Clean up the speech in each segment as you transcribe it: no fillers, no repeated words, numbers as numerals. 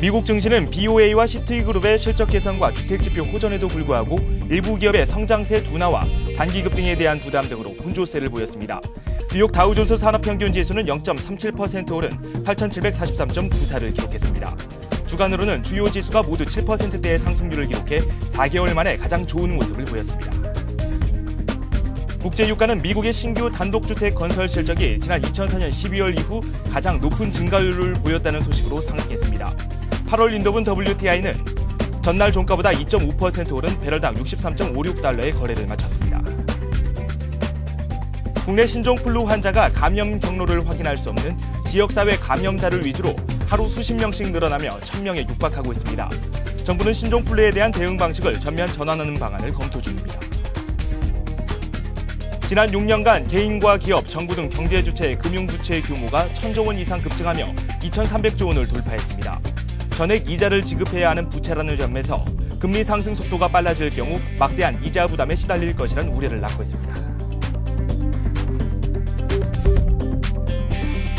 미국 증시는 BOA와 시티그룹의 실적 개선과 주택지표 호전에도 불구하고 일부 기업의 성장세 둔화와 단기 급등에 대한 부담 등으로 혼조세를 보였습니다. 뉴욕 다우존스 산업평균지수는 0.37% 오른 8,743.94를 기록했습니다. 주간으로는 주요 지수가 모두 7%대의 상승률을 기록해 4개월 만에 가장 좋은 모습을 보였습니다. 국제유가는 미국의 신규 단독주택 건설 실적이 지난 2004년 12월 이후 가장 높은 증가율을 보였다는 소식으로 상승했습니다. 8월 인도분 WTI는 전날 종가보다 2.5% 오른 배럴당 63.56달러의 거래를 마쳤습니다. 국내 신종플루 환자가 감염 경로를 확인할 수 없는 지역사회 감염자를 위주로 하루 수십 명씩 늘어나며 1,000명에 육박하고 있습니다. 정부는 신종플루에 대한 대응 방식을 전면 전환하는 방안을 검토 중입니다. 지난 6년간 개인과 기업, 정부 등 경제 주체의 금융부채 규모가 1,000조 원 이상 급증하며 2,300조 원을 돌파했습니다. 전액 이자를 지급해야 하는 부채라는 점에서 금리 상승 속도가 빨라질 경우 막대한 이자 부담에 시달릴 것이라는 우려를 낳고 있습니다.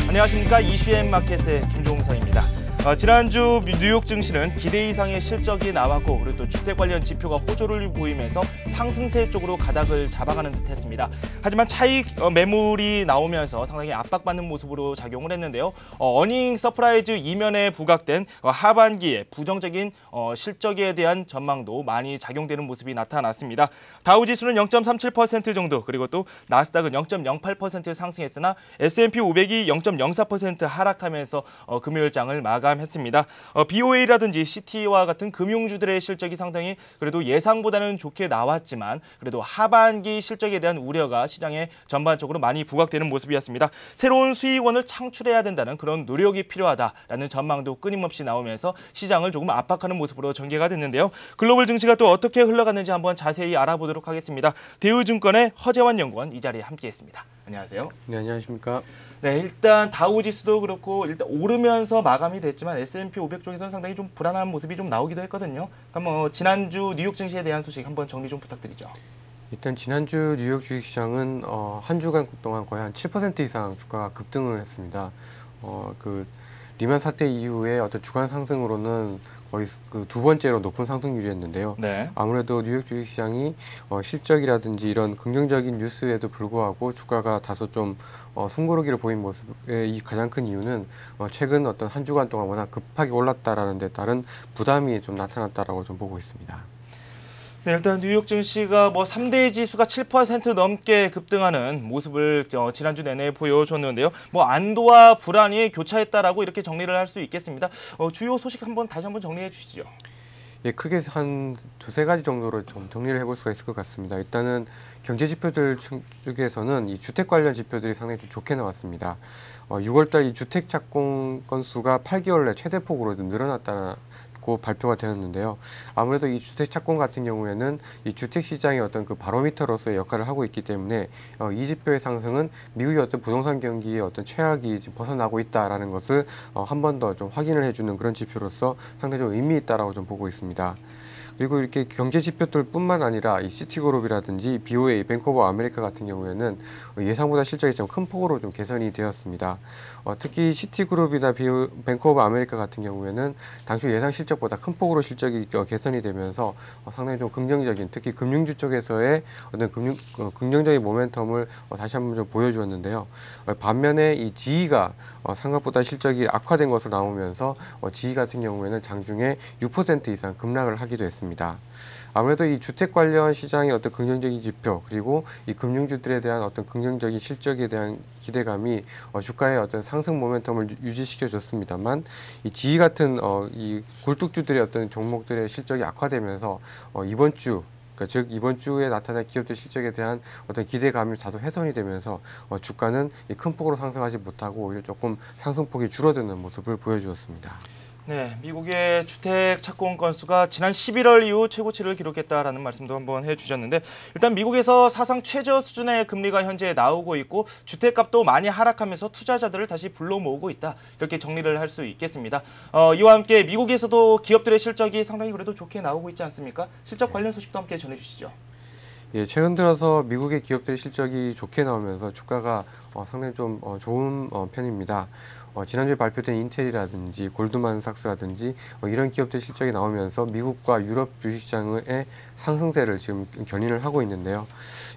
안녕하십니까. 이슈의 마켓의 김종서입니다. 지난주 뉴욕 증시는 기대 이상의 실적이 나왔고 그리고 또 주택 관련 지표가 호조를 보이면서 상승세 쪽으로 가닥을 잡아가는 듯했습니다. 하지만 차익 매물이 나오면서 상당히 압박받는 모습으로 작용을 했는데요. 어닝 서프라이즈 이면에 부각된 하반기에 부정적인 실적에 대한 전망도 많이 작용되는 모습이 나타났습니다. 다우지수는 0.37% 정도 그리고 또 나스닥은 0.08% 상승했으나 S&P 500이 0.04% 하락하면서 금요일장을 마감했습니다. BOA라든지 시티와 같은 금융주들의 실적이 상당히 그래도 예상보다는 좋게 나왔지만 그래도 하반기 실적에 대한 우려가 시장에 전반적으로 많이 부각되는 모습이었습니다. 새로운 수익원을 창출해야 된다는 그런 노력이 필요하다라는 전망도 끊임없이 나오면서 시장을 조금 압박하는 모습으로 전개가 됐는데요. 글로벌 증시가 또 어떻게 흘러갔는지 한번 자세히 알아보도록 하겠습니다. 대우증권의 허재환 연구원 이 자리에 함께했습니다. 안녕하세요. 네, 안녕하십니까. 네, 일단 다우지수도 그렇고 일단 오르면서 마감이 됐지만 S&P 500 쪽에서는 상당히 좀 불안한 모습이 좀 나오기도 했거든요. 그럼 지난주 뉴욕 증시에 대한 소식 한번 정리 좀 부탁드리죠. 일단 지난주 뉴욕 주식시장은 한 주간 동안 거의 한 7% 이상 주가가 급등을 했습니다. 그 리만 사태 이후에 어떤 주간 상승으로는 거의 그 두 번째로 높은 상승률이었는데요. 네. 아무래도 뉴욕 주식시장이 실적이라든지 이런 긍정적인 뉴스에도 불구하고 주가가 다소 좀 숨고르기를 보인 모습의 이 가장 큰 이유는 최근 어떤 한 주간 동안 워낙 급하게 올랐다라는 데 따른 부담이 좀 나타났다라고 좀 보고 있습니다. 네, 일단 뉴욕 증시가 3대 지수가 7% 넘게 급등하는 모습을 지난주 내내 보여줬는데요. 안도와 불안이 교차했다라고 이렇게 정리를 할 수 있겠습니다. 주요 소식 다시 한번 정리해 주시죠. 예, 크게 한 두세 가지 정도로 좀 정리를 해볼 수가 있을 것 같습니다. 일단은 경제 지표들 쪽에서는 이 주택 관련 지표들이 상당히 좀 좋게 나왔습니다. 6월달 이 주택 착공 건수가 8개월 내 최대폭으로 좀 늘어났다고 발표가 되었는데요. 아무래도 이 주택 착공 같은 경우에는 이 주택 시장의 어떤 그 바로미터로서의 역할을 하고 있기 때문에 이 지표의 상승은 미국의 어떤 부동산 경기의 어떤 최악이 지금 벗어나고 있다라는 것을 한 번 더 좀 확인을 해주는 그런 지표로서 상당히 좀 의미 있다라고 좀 보고 있습니다. 그리고 이렇게 경제 지표들뿐만 아니라 이 시티그룹이라든지 BOA, 뱅크 오브 아메리카 같은 경우에는 예상보다 실적이 좀 큰 폭으로 좀 개선이 되었습니다. 특히 시티그룹이나 뱅크 오브 아메리카 같은 경우에는 당초 예상 실적보다 큰 폭으로 실적이 개선이 되면서 상당히 좀 긍정적인, 특히 금융주 쪽에서의 어떤 긍정적인 모멘텀을 다시 한번 좀 보여주었는데요. 반면에 이 지이가 생각보다 실적이 악화된 것으로 나오면서 지이 같은 경우에는 장중에 6% 이상 급락을 하기도 했습니다. 아무래도 이 주택 관련 시장의 어떤 긍정적인 지표 그리고 이 금융주들에 대한 어떤 긍정적인 실적에 대한 기대감이 주가의 어떤 상승 모멘텀을 유지시켜 줬습니다만 이 지이 같은 이 굴뚝주들의 어떤 종목들의 실적이 악화되면서 이번 주 즉 이번 주에 나타날 기업들 실적에 대한 어떤 기대감이 다소 훼손이 되면서 주가는 큰 폭으로 상승하지 못하고 오히려 조금 상승폭이 줄어드는 모습을 보여주었습니다. 네, 미국의 주택 착공 건수가 지난 11월 이후 최고치를 기록했다라는 말씀도 한번 해주셨는데 일단 미국에서 사상 최저 수준의 금리가 현재 나오고 있고 주택값도 많이 하락하면서 투자자들을 다시 불러 모으고 있다 이렇게 정리를 할 수 있겠습니다. 이와 함께 미국에서도 기업들의 실적이 상당히 그래도 좋게 나오고 있지 않습니까? 실적 관련 소식도 함께 전해주시죠. 예, 최근 들어서 미국의 기업들의 실적이 좋게 나오면서 주가가 상당히 좀 좋은 편입니다. 지난주에 발표된 인텔이라든지 골드만삭스라든지 이런 기업들 실적이 나오면서 미국과 유럽 주식시장의 상승세를 지금 견인을 하고 있는데요.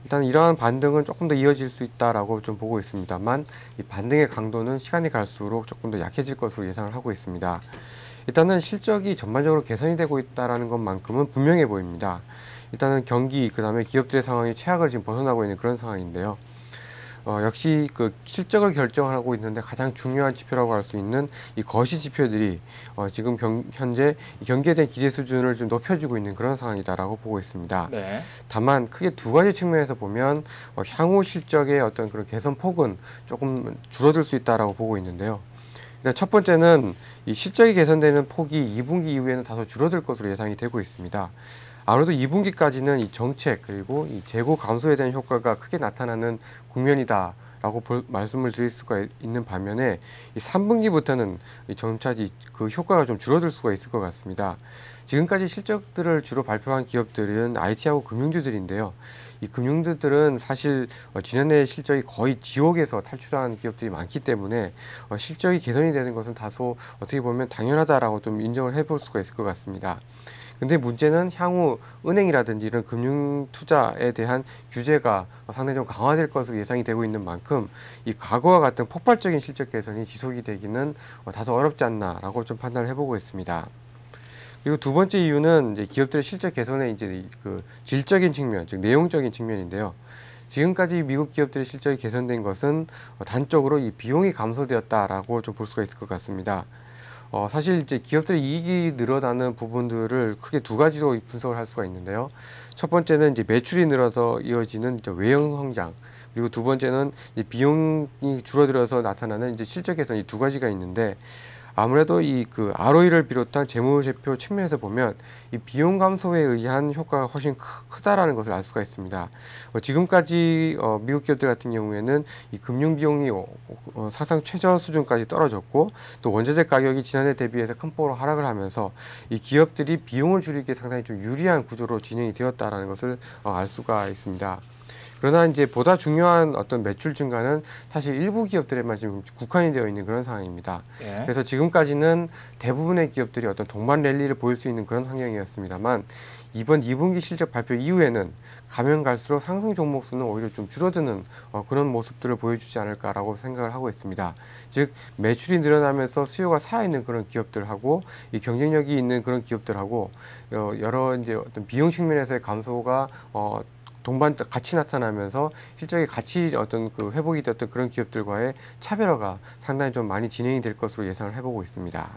일단 이러한 반등은 조금 더 이어질 수 있다라고 좀 보고 있습니다만 이 반등의 강도는 시간이 갈수록 조금 더 약해질 것으로 예상을 하고 있습니다. 일단은 실적이 전반적으로 개선이 되고 있다는 것만큼은 분명해 보입니다. 일단은 경기, 그다음에 기업들의 상황이 최악을 지금 벗어나고 있는 그런 상황인데요. 역시 그 실적을 결정하고 있는데 가장 중요한 지표라고 할 수 있는 이 거시 지표들이 지금 현재 경기에 대한 기대 수준을 좀 높여주고 있는 그런 상황이다라고 보고 있습니다. 네. 다만 크게 두 가지 측면에서 보면 향후 실적의 어떤 그런 개선 폭은 조금 줄어들 수 있다라고 보고 있는데요. 일단 첫 번째는 이 실적이 개선되는 폭이 2분기 이후에는 다소 줄어들 것으로 예상이 되고 있습니다. 아무래도 2분기까지는 이 정책 그리고 이 재고 감소에 대한 효과가 크게 나타나는 국면이다라고 말씀을 드릴 수가 있는 반면에 이 3분기부터는 점차 그 효과가 좀 줄어들 수가 있을 것 같습니다. 지금까지 실적들을 주로 발표한 기업들은 IT하고 금융주들인데요. 이 금융주들은 사실 지난해 실적이 거의 지옥에서 탈출한 기업들이 많기 때문에 실적이 개선이 되는 것은 다소 어떻게 보면 당연하다라고 좀 인정을 해볼 수가 있을 것 같습니다. 근데 문제는 향후 은행이라든지 이런 금융 투자에 대한 규제가 상당히 좀 강화될 것으로 예상이 되고 있는 만큼 이 과거와 같은 폭발적인 실적 개선이 지속이 되기는 다소 어렵지 않나라고 좀 판단을 해보고 있습니다. 그리고 두 번째 이유는 이제 기업들의 실적 개선의 이제 그 질적인 측면, 즉 내용적인 측면인데요. 지금까지 미국 기업들의 실적이 개선된 것은 단적으로 이 비용이 감소되었다라고 좀 볼 수가 있을 것 같습니다. 사실 이제 기업들의 이익이 늘어나는 부분들을 크게 두 가지로 분석을 할 수가 있는데요. 첫 번째는 이제 매출이 늘어서 이어지는 이제 외형 성장, 그리고 두 번째는 이제 비용이 줄어들어서 나타나는 이제 실적 개선, 이 두 가지가 있는데 아무래도 이 그 ROE를 비롯한 재무제표 측면에서 보면 이 비용 감소에 의한 효과가 훨씬 크다라는 것을 알 수가 있습니다. 지금까지 미국 기업들 같은 경우에는 이 금융 비용이 사상 최저 수준까지 떨어졌고 또 원자재 가격이 지난해 대비해서 큰 폭으로 하락을 하면서 이 기업들이 비용을 줄이기에 상당히 좀 유리한 구조로 진행이 되었다라는 것을 알 수가 있습니다. 그러나 이제 보다 중요한 어떤 매출 증가는 사실 일부 기업들에만 지금 국한이 되어 있는 그런 상황입니다. 예. 그래서 지금까지는 대부분의 기업들이 어떤 동반 랠리를 보일 수 있는 그런 환경이었습니다만 이번 2분기 실적 발표 이후에는 가면 갈수록 상승 종목 수는 오히려 좀 줄어드는 그런 모습들을 보여주지 않을까라고 생각을 하고 있습니다. 즉 매출이 늘어나면서 수요가 살아있는 그런 기업들하고 이 경쟁력이 있는 그런 기업들하고 여러 이제 어떤 비용 측면에서의 감소가 동반 같이 나타나면서 실적이 같이 어떤 그 회복이 되었던 그런 기업들과의 차별화가 상당히 좀 많이 진행이 될 것으로 예상을 해보고 있습니다.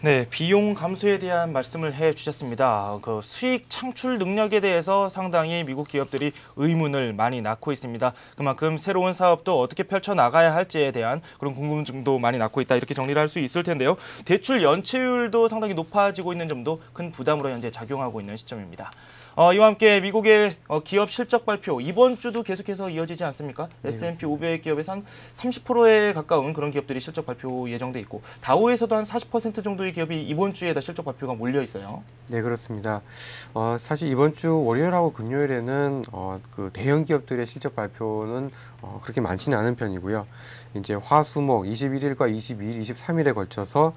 네, 비용 감소에 대한 말씀을 해주셨습니다. 그 수익 창출 능력에 대해서 상당히 미국 기업들이 의문을 많이 낳고 있습니다. 그만큼 새로운 사업도 어떻게 펼쳐나가야 할지에 대한 그런 궁금증도 많이 낳고 있다, 이렇게 정리를 할 수 있을 텐데요. 대출 연체율도 상당히 높아지고 있는 점도 큰 부담으로 현재 작용하고 있는 시점입니다. 이와 함께 미국의 기업 실적 발표, 이번 주도 계속해서 이어지지 않습니까? 네. S&P 500 기업에서 한 30%에 가까운 그런 기업들이 실적 발표 예정돼 있고 다우에서도 한 40% 정도의 기업이 이번 주에다 실적 발표가 몰려 있어요. 네, 그렇습니다. 사실 이번 주 월요일하고 금요일에는 그 대형 기업들의 실적 발표는 그렇게 많지는 않은 편이고요. 이제 화수목 21일과 22일, 23일에 걸쳐서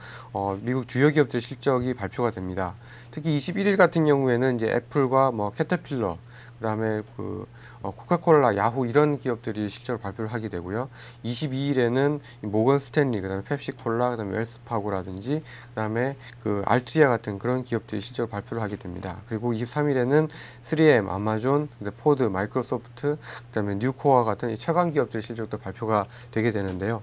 미국 주요 기업들 실적이 발표가 됩니다. 특히 21일 같은 경우에는 이제 애플과 뭐 캐터필러, 그다음에 그 코카콜라, 야후 이런 기업들이 실적을 발표를 하게 되고요. 22일에는 모건 스탠리, 그다음에 펩시콜라, 그다음에 웰스파고라든지 그다음에 그 알트리아 같은 그런 기업들이 실적을 발표를 하게 됩니다. 그리고 23일에는 3M, 아마존, 포드, 마이크로소프트, 그다음에 뉴코어 같은 최강 기업들의 실적도 발표가 되게 되는데요.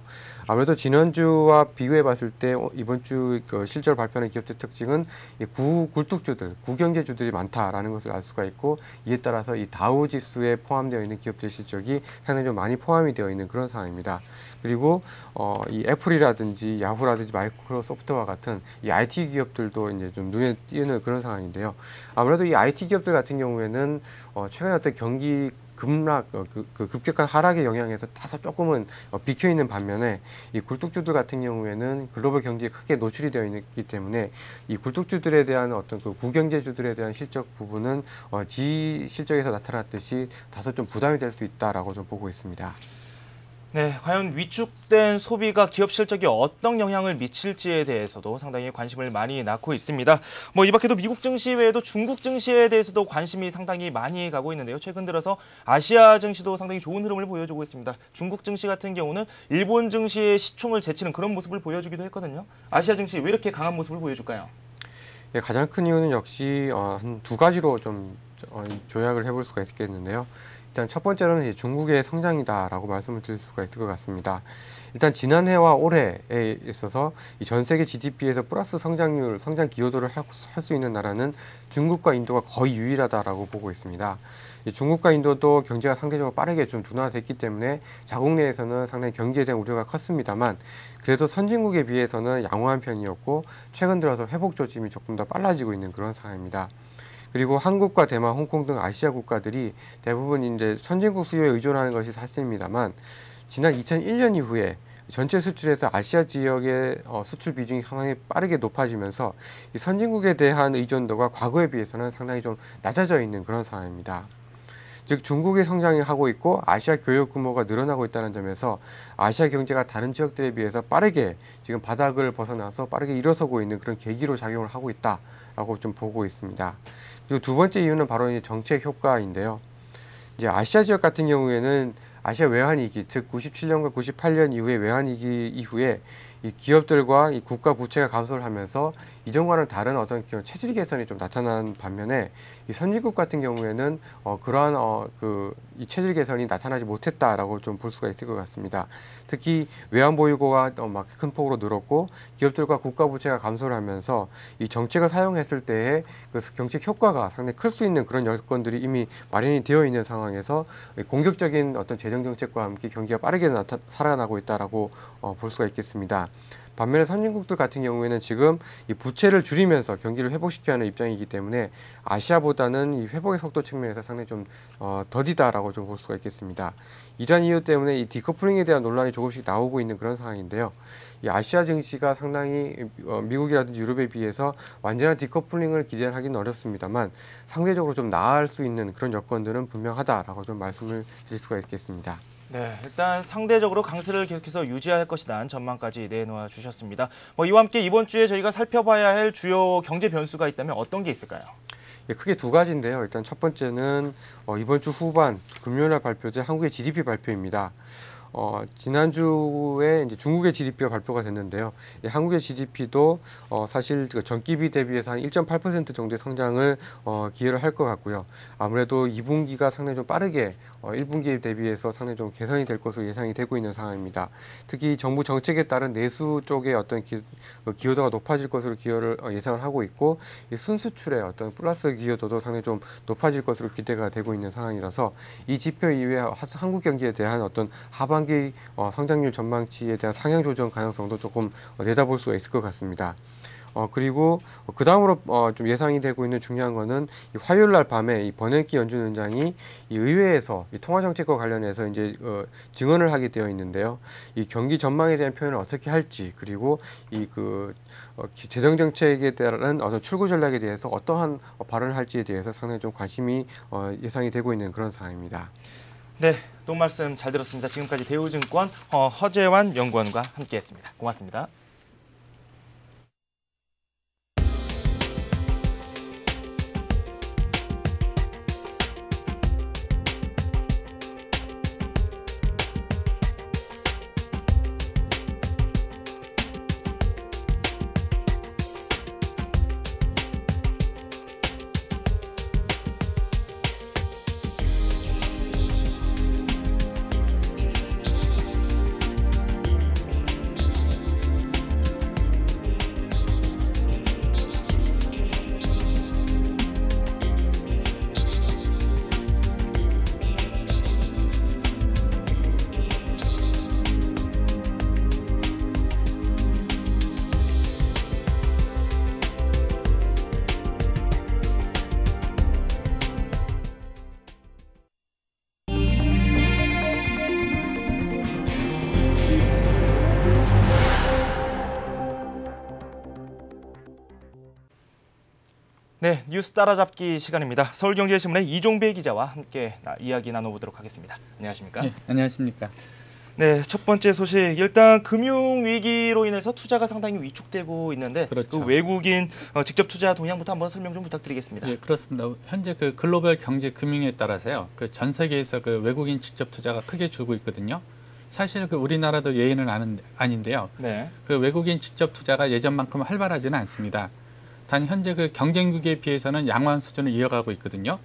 아무래도 지난주와 비교해 봤을 때 이번 주 그 실적을 발표하는 기업들 특징은 이 굴뚝주들, 구경제주들이 많다라는 것을 알 수가 있고, 이에 따라서 이 다우 지수에 포함되어 있는 기업들 실적이 상당히 좀 많이 포함이 되어 있는 그런 상황입니다. 그리고 이 애플이라든지 야후라든지 마이크로소프트와 같은 이 IT 기업들도 이제 좀 눈에 띄는 그런 상황인데요. 아무래도 이 IT 기업들 같은 경우에는 최근에 어떤 경기 급락, 그 급격한 하락의 영향에서 다소 조금은 비켜 있는 반면에 이 굴뚝주들 같은 경우에는 글로벌 경제에 크게 노출이 되어 있기 때문에 이 굴뚝주들에 대한 어떤 그 구경제주들에 대한 실적 부분은 지 실적에서 나타났듯이 다소 좀 부담이 될 수 있다라고 좀 보고 있습니다. 네, 과연 위축된 소비가 기업 실적에 어떤 영향을 미칠지에 대해서도 상당히 관심을 많이 낳고 있습니다. 이 밖에도 미국 증시 외에도 중국 증시에 대해서도 관심이 상당히 많이 가고 있는데요. 최근 들어서 아시아 증시도 상당히 좋은 흐름을 보여주고 있습니다. 중국 증시 같은 경우는 일본 증시의 시총을 제치는 그런 모습을 보여주기도 했거든요. 아시아 증시 왜 이렇게 강한 모습을 보여줄까요? 예, 가장 큰 이유는 역시 한 두 가지로 좀 조약을 해볼 수가 있겠는데요. 일단 첫 번째로는 중국의 성장이다라고 말씀을 드릴 수가 있을 것 같습니다. 일단 지난해와 올해에 있어서 전 세계 GDP에서 플러스 성장률, 성장 기여도를 할 수 있는 나라는 중국과 인도가 거의 유일하다라고 보고 있습니다. 중국과 인도도 경제가 상대적으로 빠르게 좀 둔화됐기 때문에 자국 내에서는 상당히 경기에 대한 우려가 컸습니다만 그래도 선진국에 비해서는 양호한 편이었고 최근 들어서 회복 조짐이 조금 더 빨라지고 있는 그런 상황입니다. 그리고 한국과 대만, 홍콩 등 아시아 국가들이 대부분 이제 선진국 수요에 의존하는 것이 사실입니다만 지난 2001년 이후에 전체 수출에서 아시아 지역의 수출 비중이 상당히 빠르게 높아지면서 이 선진국에 대한 의존도가 과거에 비해서는 상당히 좀 낮아져 있는 그런 상황입니다. 즉 중국이 성장을 하고 있고 아시아 교역 규모가 늘어나고 있다는 점에서 아시아 경제가 다른 지역들에 비해서 빠르게 지금 바닥을 벗어나서 빠르게 일어서고 있는 그런 계기로 작용을 하고 있다라고 좀 보고 있습니다. 그리고 두 번째 이유는 바로 이제 정책 효과인데요. 이제 아시아 지역 같은 경우에는 아시아 외환위기, 즉 97년과 98년 이후의 외환위기 이후에 이 기업들과 이 국가 부채가 감소를 하면서 이전과는 다른 어떤 체질 개선이 좀 나타난 반면에 이 선진국 같은 경우에는 그러한 이 체질 개선이 나타나지 못했다라고 좀 볼 수가 있을 것 같습니다. 특히 외환 보유고가 막 큰 폭으로 늘었고 기업들과 국가 부채가 감소를 하면서 이 정책을 사용했을 때의 그 정책 효과가 상당히 클 수 있는 그런 여건들이 이미 마련이 되어 있는 상황에서 공격적인 어떤 재정 정책과 함께 경기가 빠르게 살아나고 있다라고 볼 수가 있겠습니다. 반면에 선진국들 같은 경우에는 지금 이 부채를 줄이면서 경기를 회복시켜야 하는 입장이기 때문에 아시아보다는 이 회복의 속도 측면에서 상당히 좀 더디다라고 좀 볼 수가 있겠습니다. 이러한 이유 때문에 이 디커플링에 대한 논란이 조금씩 나오고 있는 그런 상황인데요. 이 아시아 증시가 상당히 미국이라든지 유럽에 비해서 완전한 디커플링을 기대하기는 어렵습니다만 상대적으로 좀 나아할 수 있는 그런 여건들은 분명하다라고 좀 말씀을 드릴 수가 있겠습니다. 네, 일단 상대적으로 강세를 계속해서 유지할 것이라는 전망까지 내놓아 주셨습니다. 이와 함께 이번 주에 저희가 살펴봐야 할 주요 경제 변수가 있다면 어떤 게 있을까요? 예, 크게 두 가지인데요. 일단 첫 번째는 이번 주 후반 금요일 날 발표된 한국의 GDP 발표입니다. 지난주에 이제 중국의 GDP가 발표가 됐는데요. 한국의 GDP도 사실 전기비 대비해서 한 1.8% 정도의 성장을 기여를 할 것 같고요. 아무래도 2분기가 상당히 좀 빠르게 1분기에 대비해서 상당히 좀 개선이 될 것으로 예상이 되고 있는 상황입니다. 특히 정부 정책에 따른 내수 쪽의 어떤 기여도가 높아질 것으로 예상을 하고 있고 이 순수출의 어떤 플러스 기여도도 상당히 좀 높아질 것으로 기대가 되고 있는 상황이라서 이 지표 이외에 한국 경제에 대한 어떤 하반기 성장률 전망치에 대한 상향 조정 가능성도 조금 내다볼 수가 있을 것 같습니다. 그리고 그 다음으로 좀 예상이 되고 있는 중요한 거는 이 화요일 날 밤에 이 버냉키 연준 의장이 이 의회에서 이 통화 정책과 관련해서 이제 증언을 하게 되어 있는데요. 이 경기 전망에 대한 표현을 어떻게 할지 그리고 이 재정 정책에 따른 어떤 출구 전략에 대해서 어떠한 발언을 할지에 대해서 상당히 좀 관심이 예상이 되고 있는 그런 상황입니다. 네, 또 말씀 잘 들었습니다. 지금까지 대우증권 허재환 연구원과 함께했습니다. 고맙습니다. 네, 뉴스 따라잡기 시간입니다. 서울경제신문의 이종배 기자와 함께 이야기 나눠보도록 하겠습니다. 안녕하십니까? 네, 안녕하십니까? 네, 첫 번째 소식. 일단 금융 위기로 인해서 투자가 상당히 위축되고 있는데 그렇죠. 그 외국인 직접 투자 동향부터 한번 설명 좀 부탁드리겠습니다. 예, 그렇습니다. 현재 그 글로벌 경제 금융에 따라서요. 그 전 세계에서 그 외국인 직접 투자가 크게 줄고 있거든요. 사실 그 우리나라도 예외는 아닌데요. 네. 그 외국인 직접 투자가 예전만큼 활발하지는 않습니다. 단 현재 그 경쟁 위기에 비해서는 양호한 수준을 이어가고 있거든요.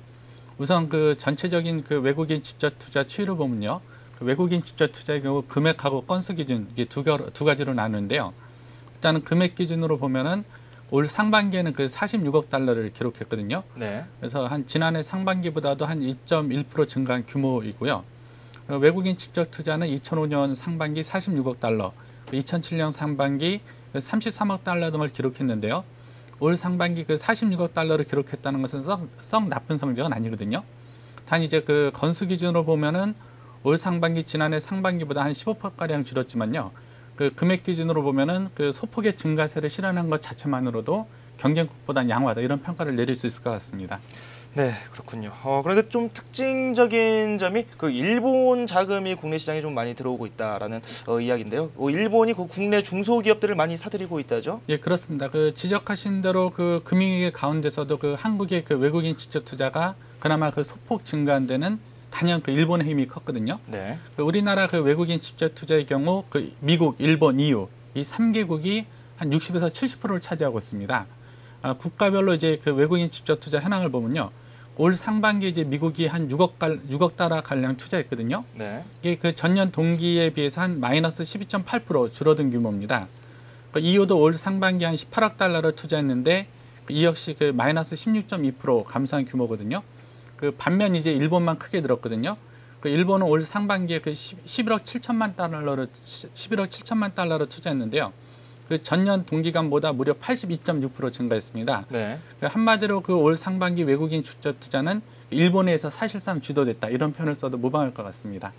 우선 그 전체적인 그 외국인 직접 투자 추이를 보면요. 그 외국인 직접 투자의 경우 금액하고 건수 기준 이게 두 가지로 나누는데요. 일단은 금액 기준으로 보면은 올 상반기에는 그 46억 달러를 기록했거든요. 네. 그래서 한 지난해 상반기보다도 한 2.1% 증가한 규모이고요. 외국인 직접 투자는 2005년 상반기 46억 달러, 2007년 상반기 33억 달러 등을 기록했는데요. 올 상반기 그 46억 달러를 기록했다는 것은 썩 나쁜 성적은 아니거든요. 단 이제 그 건수 기준으로 보면은 올 상반기 지난해 상반기보다 한 15%가량 줄었지만요. 그 금액 기준으로 보면은 그 소폭의 증가세를 실현한 것 자체만으로도 경쟁국보다는 양호하다 이런 평가를 내릴 수 있을 것 같습니다. 네, 그렇군요. 그런데 좀 특징적인 점이 그 일본 자금이 국내 시장에 좀 많이 들어오고 있다라는 이야기인데요. 일본이 그 국내 중소기업들을 많이 사들이고 있다죠? 예, 그렇습니다. 그 지적하신 대로 그 금융위기 가운데서도 그 한국의 그 외국인 직접 투자가 그나마 그 소폭 증가한 데는 단연 그 일본의 힘이 컸거든요. 네. 그 우리나라 그 외국인 직접 투자의 경우 그 미국, 일본, EU 이 3개국이 한 60에서 70%를 차지하고 있습니다. 국가별로 이제 그 외국인 직접 투자 현황을 보면요. 올 상반기 이제 미국이 한 6억 달러 가량 투자했거든요. 네. 이게 그 전년 동기에 비해서 한 마이너스 12.8% 줄어든 규모입니다. 그 EU도 올 상반기 한 18억 달러를 투자했는데 이 역시 그 마이너스 16.2% 감소한 규모거든요. 그 반면 이제 일본만 크게 늘었거든요. 그 일본은 올 상반기에 그 11억 7천만 달러로 투자했는데요. 그 전년 동기간보다 무려 82.6% 증가했습니다. 네. 그 한마디로 그 올 상반기 외국인 직접 투자는 일본에서 사실상 주도됐다 이런 표현을 써도 무방할 것 같습니다.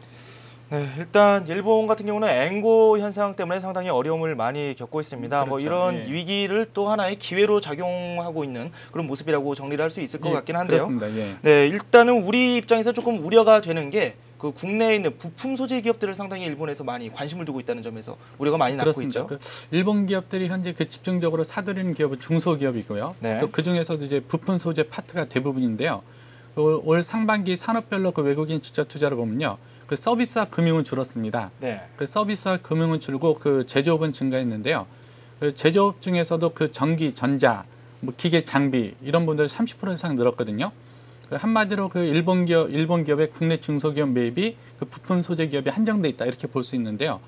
네, 일단 일본 같은 경우는 엔고 현상 때문에 상당히 어려움을 많이 겪고 있습니다. 그렇죠. 뭐 이런 예. 위기를 또 하나의 기회로 작용하고 있는 그런 모습이라고 정리를 할 수 있을 것 예, 같긴 한데요. 그렇습니다. 예. 네, 일단은 우리 입장에서 조금 우려가 되는 게 그 국내에 있는 부품 소재 기업들을 상당히 일본에서 많이 관심을 두고 있다는 점에서 우려가 많이 낳고 그렇습니다. 있죠. 그 일본 기업들이 현재 그 집중적으로 사들이는 기업은 중소기업이고요. 네. 또 그 중에서도 이제 부품 소재 파트가 대부분인데요. 올 상반기 산업별로 그 외국인 직접 투자를 보면요, 그 서비스와 금융은 줄었습니다. 네. 그 서비스와 금융은 줄고 그 제조업은 증가했는데요. 그 제조업 중에서도 그 전기, 전자, 뭐 기계, 장비 이런 분들 30% 이상 늘었거든요. 그 한마디로 그 일본 기업의 국내 중소기업 매입이 그 부품 소재 기업이 한정돼 있다 이렇게 볼 수 있는데요.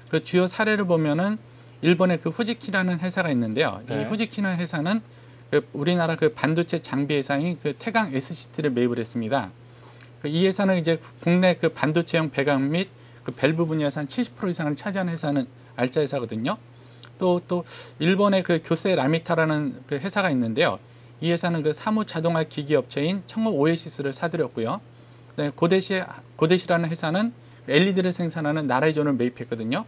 그 주요 사례를 보면은 일본의 그 후지키라는 회사가 있는데요. 네. 이 후지키라는 회사는 그 우리나라 그 반도체 장비 회사인 그 태강 SCT를 매입을 했습니다. 이 회사는 이제 국내 그 반도체형 배관 및 그 밸브 분야에서 한 70% 이상을 차지하는 회사는 알짜 회사거든요. 또 일본의 그 교세 라미타라는 그 회사가 있는데요. 이 회사는 그 사무 자동화 기기 업체인 청호 오에시스를 사들였고요. 네, 고데시라는 회사는 LED를 생산하는 나라이존을 매입했거든요.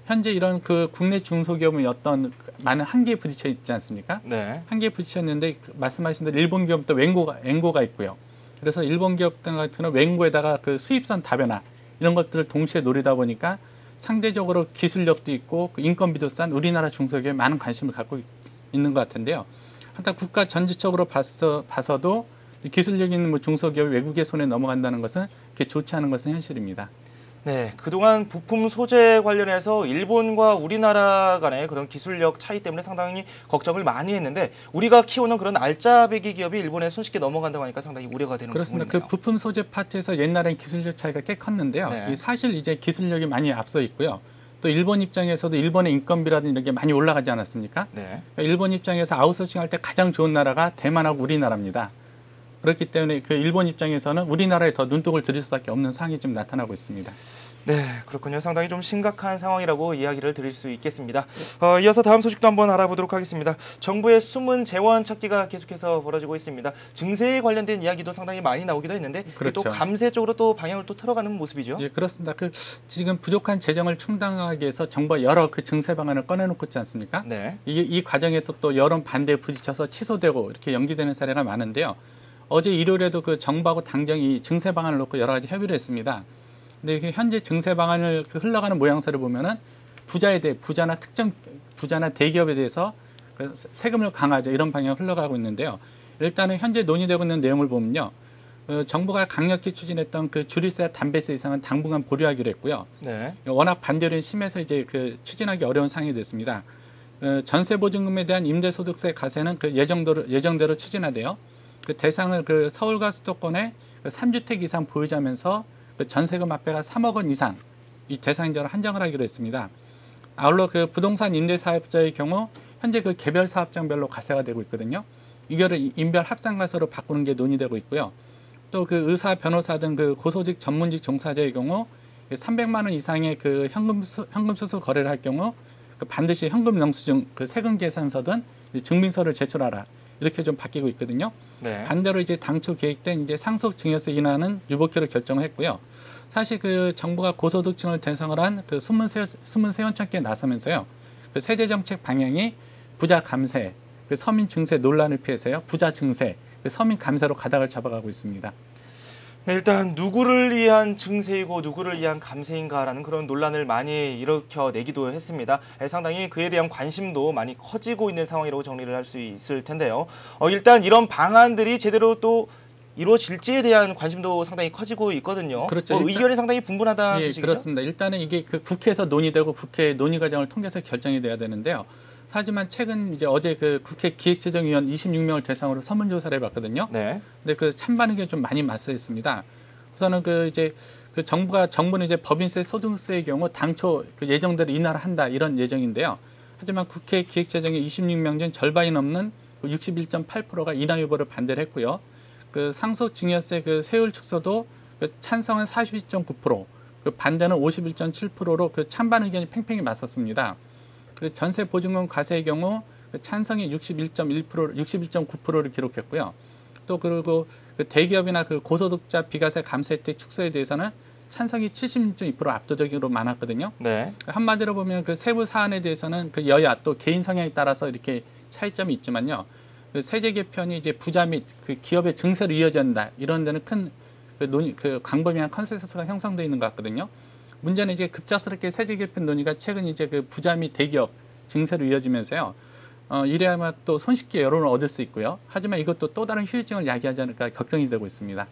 현재 이런 그 국내 중소기업은 어떤 많은 한계에 부딪혀 있지 않습니까? 네. 한계에 부딪혔는데 말씀하신 대로 일본 기업도 웬고가 있고요. 그래서 일본 기업 같은 경우는 웬고에다가 그 수입선 다변화 이런 것들을 동시에 노리다 보니까 상대적으로 기술력도 있고 그 인건비도 싼 우리나라 중소기업에 많은 관심을 갖고 있는 것 같은데요. 하여튼 국가 전체적으로 봐서도 기술력 있는 뭐 중소기업이 외국의 손에 넘어간다는 것은 그렇게 좋지 않은 것은 현실입니다. 네, 그동안 부품 소재 관련해서 일본과 우리나라 간의 그런 기술력 차이 때문에 상당히 걱정을 많이 했는데 우리가 키우는 그런 알짜배기 기업이 일본에 손쉽게 넘어간다고 하니까 상당히 우려가 되는 그렇습니다. 부분이네요. 그 부품 소재 파트에서 옛날엔 기술력 차이가 꽤 컸는데요. 네. 사실 이제 기술력이 많이 앞서 있고요. 또 일본 입장에서도 일본의 인건비라든지 이런 게 많이 올라가지 않았습니까? 네. 일본 입장에서 아웃소싱 할 때 가장 좋은 나라가 대만하고 우리나라입니다. 그렇기 때문에 그 일본 입장에서는 우리나라에 더 눈독을 들일 수밖에 없는 상황이 좀 나타나고 있습니다. 네, 그렇군요. 상당히 좀 심각한 상황이라고 이야기를 드릴 수 있겠습니다. 이어서 다음 소식도 한번 알아보도록 하겠습니다. 정부의 숨은 재원 찾기가 계속해서 벌어지고 있습니다. 증세에 관련된 이야기도 상당히 많이 나오기도 했는데 그렇죠. 또 감세 쪽으로 또 방향을 또 틀어가는 모습이죠. 예, 그렇습니다. 그 지금 부족한 재정을 충당하기 위해서 정부가 여러 그 증세 방안을 꺼내놓고 있지 않습니까? 네. 이 과정에서 또 여론 반대에 부딪혀서 취소되고 이렇게 연기되는 사례가 많은데요. 어제 일요일에도 그 정부하고 당정이 증세 방안을 놓고 여러 가지 협의를 했습니다. 근데 현재 증세 방안을 흘러가는 모양새를 보면은 부자나 대기업에 대해서 세금을 강화하자 이런 방향으로 흘러가고 있는데요. 일단은 현재 논의되고 있는 내용을 보면요. 정부가 강력히 추진했던 그 주류세와 담배세 인상은 당분간 보류하기로 했고요. 네. 워낙 반대율이 심해서 이제 추진하기 어려운 상황이 됐습니다. 전세보증금에 대한 임대소득세 과세는 예정대로 추진하되어 대상을 서울과 수도권에 3주택 이상 보유자면서 전세금 합계가 3억 원 이상 이 대상자로 한정을 하기로 했습니다. 아울러 부동산 임대사업자의 경우 현재 개별 사업장별로 과세가 되고 있거든요. 이거를 인별 합산과세로 바꾸는 게 논의되고 있고요. 또 의사, 변호사 등 고소직 전문직 종사자의 경우 300만 원 이상의 현금 수수 거래를 할 경우 반드시 현금 영수증, 세금 계산서 등 증빙서를 제출하라. 이렇게 좀 바뀌고 있거든요. 네. 반대로 이제 당초 계획된 상속 증여세 인하는 유보키로 결정을 했고요. 사실 정부가 고소득층을 대상으로 한 숨은 세원천기에 나서면서요. 세제 정책 방향이 부자 감세, 서민 증세 논란을 피해서요. 부자 증세, 서민 감세로 가닥을 잡아가고 있습니다. 네, 일단 누구를 위한 증세이고 누구를 위한 감세인가라는 그런 논란을 많이 일으켜내기도 했습니다. 상당히 그에 대한 관심도 많이 커지고 있는 상황이라고 정리를 할 수 있을 텐데요. 일단 이런 방안들이 제대로 또 이루어질지에 대한 관심도 상당히 커지고 있거든요. 그렇죠. 의견이 상당히 분분하다는 예, 소식이죠? 그렇습니다. 일단은 이게 국회에서 논의되고 국회 논의 과정을 통해서 결정이 돼야 되는데요. 하지만 최근 어제 국회 기획재정위원 26명을 대상으로 설문조사를 해봤거든요. 네. 근데 찬반 의견이 좀 많이 맞서있습니다. 우선은 정부는 법인세, 소득세의 경우 당초 예정대로 인하를 한다 이런 예정인데요. 하지만 국회 기획재정위 26명 중 절반이 넘는 61.8%가 인하 유보를 반대를 했고요. 상속증여세 세율 축소도 찬성은 42.9%, 반대는 51.7%로 찬반 의견이 팽팽히 맞섰습니다. 전세보증금 과세의 경우 찬성이 61.9%를 기록했고요. 또 그리고 대기업이나 고소득자 비과세 감세 혜택 축소에 대해서는 찬성이 76.2% 압도적으로 많았거든요. 네. 한마디로 보면 세부 사안에 대해서는 여야 또 개인 성향에 따라서 이렇게 차이점이 있지만요. 세제 개편이 부자 및 기업의 증세로 이어진다 이런 데는 큰 광범위한 컨센서스가 형성되어 있는 것 같거든요. 문제는 급작스럽게 세제 개편 논의가 최근 부자 및 대기업 증세로 이어지면서요. 이래야만 또 손쉽게 여론을 얻을 수 있고요. 하지만 이것도 또 다른 후유증을 야기하지 않을까 걱정이 되고 있습니다.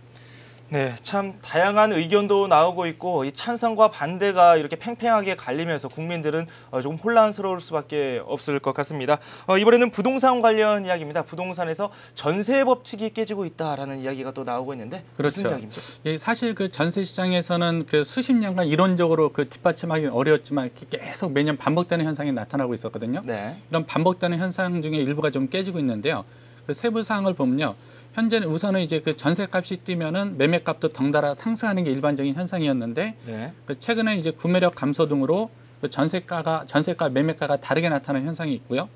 네, 참 다양한 의견도 나오고 있고 이 찬성과 반대가 이렇게 팽팽하게 갈리면서 국민들은 조금 혼란스러울 수밖에 없을 것 같습니다. 이번에는 부동산 관련 이야기입니다. 부동산에서 전세 법칙이 깨지고 있다라는 이야기가 또 나오고 있는데 그렇죠. 무슨 이야기입니까? 예, 사실 전세 시장에서는 수십 년간 이론적으로 뒷받침하기 어려웠지만 계속 매년 반복되는 현상이 나타나고 있었거든요. 네. 이런 반복되는 현상 중에 일부가 좀 깨지고 있는데요. 세부 사항을 보면요. 현재는 우선은 전세값이 뛰면은 매매값도 덩달아 상승하는 게 일반적인 현상이었는데 네. 최근에 구매력 감소 등으로 전세가 매매가가 다르게 나타나는 현상이 있고요.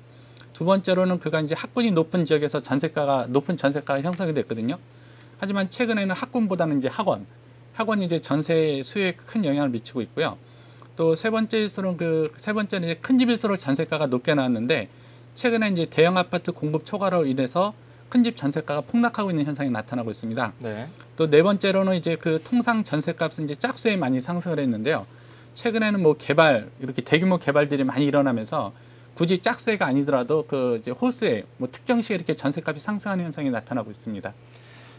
두 번째로는 학군이 높은 지역에서 높은 전세가가 형성이 됐거든요. 하지만 최근에는 학군보다는 학원이 전세 수요에 큰 영향을 미치고 있고요. 또 세 번째는 큰 집일수록 전세가가 높게 나왔는데 최근에 대형 아파트 공급 초과로 인해서 큰 집 전세가가 폭락하고 있는 현상이 나타나고 있습니다. 네. 또 네 번째로는 통상 전세값은 짝수에 많이 상승을 했는데요. 최근에는 이렇게 대규모 개발들이 많이 일어나면서 굳이 짝수가 아니더라도 홀수에 특정 시에 이렇게 전세값이 상승하는 현상이 나타나고 있습니다.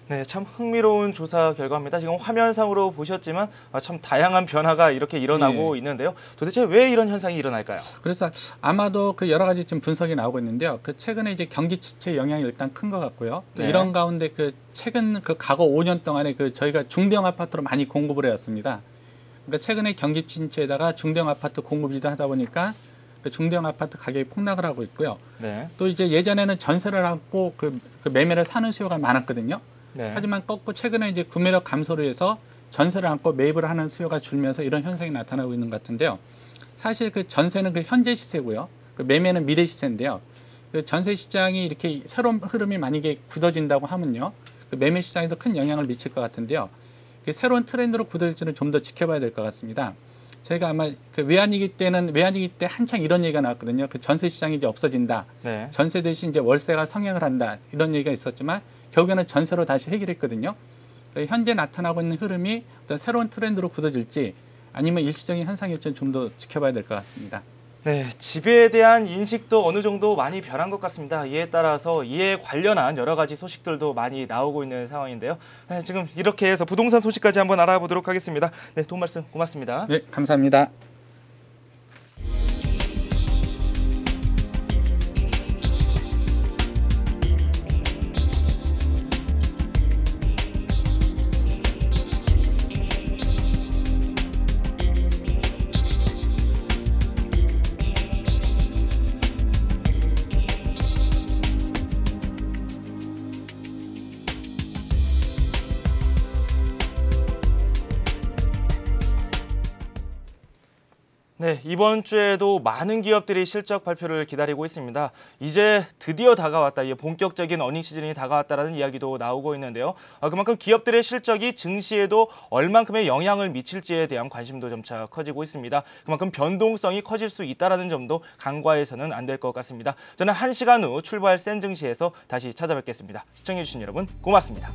네, 참 흥미로운 조사 결과입니다. 지금 화면상으로 보셨지만 참 다양한 변화가 이렇게 일어나고 있는데요. 도대체 왜 이런 현상이 일어날까요? 그래서 아마도 여러 가지 지금 분석이 나오고 있는데요. 최근에 경기 침체 영향이 일단 큰 것 같고요. 또 네. 이런 가운데 최근 과거 5년 동안에 저희가 중대형 아파트로 많이 공급을 해왔습니다. 그러니까 최근에 경기 침체에다가 중대형 아파트 공급을 하다 보니까 중대형 아파트 가격이 폭락을 하고 있고요. 네. 또 예전에는 전세를 하고 매매를 사는 수요가 많았거든요. 네. 하지만 꺾고 최근에 구매력 감소로 해서 전세를 안고 매입을 하는 수요가 줄면서 이런 현상이 나타나고 있는 것 같은데요. 사실 전세는 현재 시세고요. 매매는 미래 시세인데요. 전세 시장이 이렇게 새로운 흐름이 만약에 굳어진다고 하면요. 매매 시장에도 큰 영향을 미칠 것 같은데요. 새로운 트렌드로 굳어질지는 좀 더 지켜봐야 될 것 같습니다. 저희가 아마 외환위기 때 한창 이런 얘기가 나왔거든요. 전세 시장이 이제 없어진다. 네. 전세 대신 월세가 성행을 한다. 이런 얘기가 있었지만 결국에는 전세로 다시 해결했거든요. 현재 나타나고 있는 흐름이 어떤 새로운 트렌드로 굳어질지 아니면 일시적인 현상일지 좀 더 지켜봐야 될 것 같습니다. 네, 지배에 대한 인식도 어느 정도 많이 변한 것 같습니다. 이에 따라서 이에 관련한 여러 가지 소식들도 많이 나오고 있는 상황인데요. 네, 지금 이렇게 해서 부동산 소식까지 한번 알아보도록 하겠습니다. 네, 도움 말씀 고맙습니다. 네, 감사합니다. 네, 이번 주에도 많은 기업들이 실적 발표를 기다리고 있습니다. 이제 드디어 다가왔다, 본격적인 어닝 시즌이 다가왔다라는 이야기도 나오고 있는데요. 그만큼 기업들의 실적이 증시에도 얼만큼의 영향을 미칠지에 대한 관심도 점차 커지고 있습니다. 그만큼 변동성이 커질 수 있다는 점도 간과해서는 안 될 것 같습니다. 저는 1시간 후 출발 센 증시에서 다시 찾아뵙겠습니다. 시청해주신 여러분 고맙습니다.